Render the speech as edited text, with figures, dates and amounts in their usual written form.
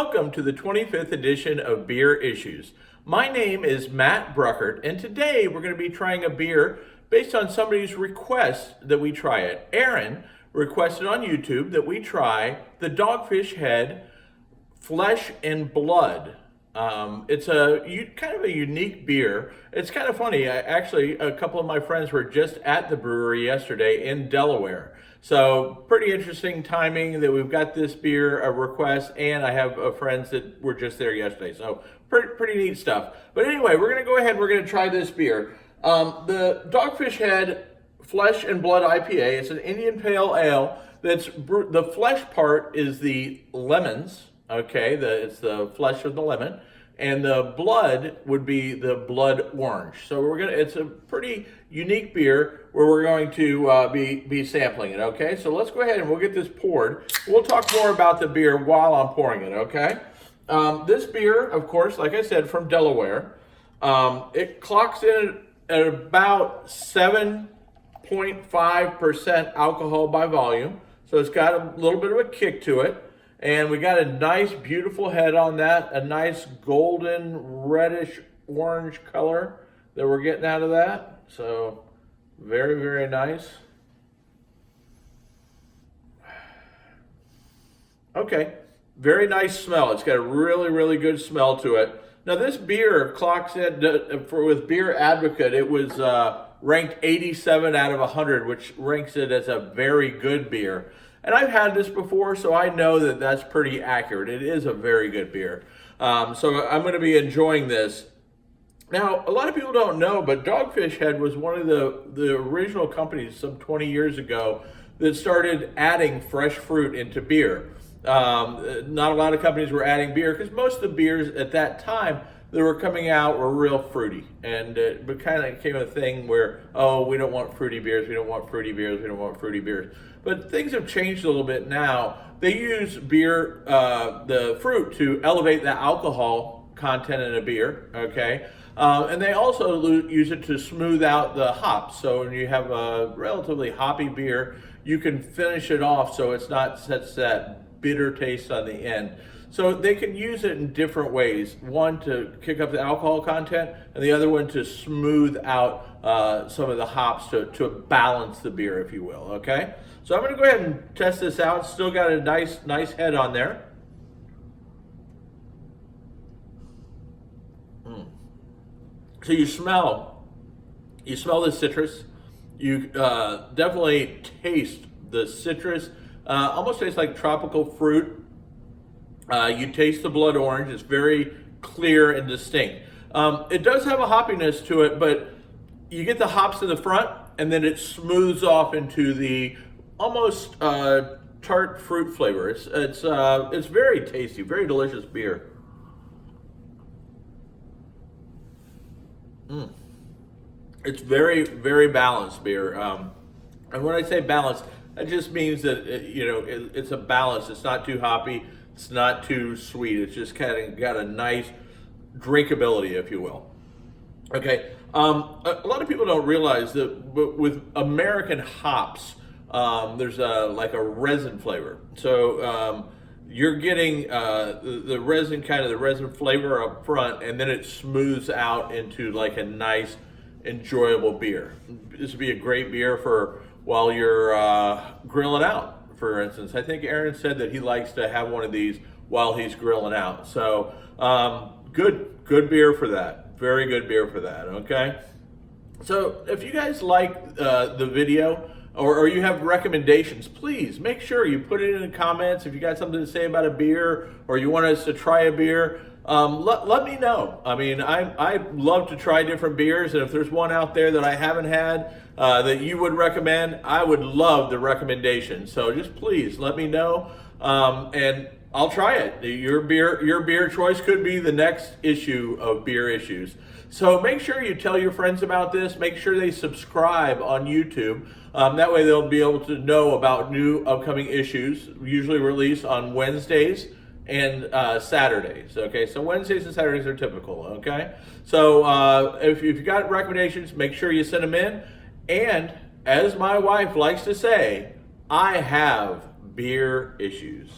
welcome to the 25th edition of Beer Issues. My name is Matt Bruckert, and today we're going to be trying a beer based on somebody's request that we try it. Aaron requested on YouTube that we try the Dogfish Head Flesh and Blood. It's kind of a unique beer. It's kind of funny. Actually, a couple of my friends were just at the brewery yesterday in Delaware. So pretty interesting timing that we've got this beer a request, and I have friends that were just there yesterday. So pretty neat stuff. But anyway, we're going to go ahead and we're going to try this beer. The Dogfish Head Flesh and Blood IPA. It's an Indian Pale Ale. The flesh part is the lemons. Okay, it's the flesh of the lemon, and the blood would be the blood orange. So it's a pretty unique beer where we're going to be sampling it. Okay, so let's go ahead and we'll get this poured. We'll talk more about the beer while I'm pouring it. Okay, this beer, of course, like I said, from Delaware. It clocks in at about 7.5% alcohol by volume, so it's got a little bit of a kick to it. And we got a nice, beautiful head on that, a nice golden, reddish, orange color that we're getting out of that. So, very, very nice. Okay, very nice smell. It's got a really, really good smell to it. Now, this beer clocks in, with Beer Advocate, it was ranked 87 out of 100, which ranks it as a very good beer. And I've had this before, so I know that that's pretty accurate. It is a very good beer. So I'm going to be enjoying this. Now, a lot of people don't know, but Dogfish Head was one of the original companies some 20 years ago that started adding fresh fruit into beer. Not a lot of companies were adding beer because most of the beers at that time that were coming out were real fruity. And it kind of became a thing where, oh, we don't want fruity beers, we don't want fruity beers, we don't want fruity beers. But things have changed a little bit now. They use beer, the fruit, to elevate the alcohol content in a beer, okay? And they also use it to smooth out the hops. So when you have a relatively hoppy beer, you can finish it off so it's not such that bitter taste on the end. So they can use it in different ways. One to kick up the alcohol content, and the other one to smooth out some of the hops to balance the beer, if you will, okay? So I'm gonna go ahead and test this out. It's still got a nice head on there. So you smell the citrus. You definitely taste the citrus. Almost tastes like tropical fruit. You taste the blood orange. It's very clear and distinct. It does have a hoppiness to it, but you get the hops in the front, and then it smooths off into the almost tart fruit flavor. It's very tasty, very delicious beer. It's very, very balanced beer. And when I say balanced, that just means that it's a balance. It's not too hoppy. It's not too sweet. It's just kind of got a nice drinkability, if you will. Okay. A lot of people don't realize that with American hops, there's like a resin flavor. So you're getting the resin, kind of the resin flavor up front, and then it smooths out into like a nice, enjoyable beer. This would be a great beer for while you're grilling out. For instance, I think Aaron said that he likes to have one of these while he's grilling out. So good beer for that. Very good beer for that. Okay. So if you guys like the video or you have recommendations, please make sure you put it in the comments. If you got something to say about a beer or you want us to try a beer, let me know. I mean, I love to try different beers, and if there's one out there that I haven't had that you would recommend, I would love the recommendation. So just please let me know, and I'll try it. Your beer choice could be the next issue of Beer Issues. So make sure you tell your friends about this. Make sure they subscribe on YouTube. That way they'll be able to know about new upcoming issues, usually released on Wednesdays and Saturdays. Okay, so Wednesdays and Saturdays are typical. Okay, so if you've got recommendations, make sure you send them in. And as my wife likes to say, I have beer issues.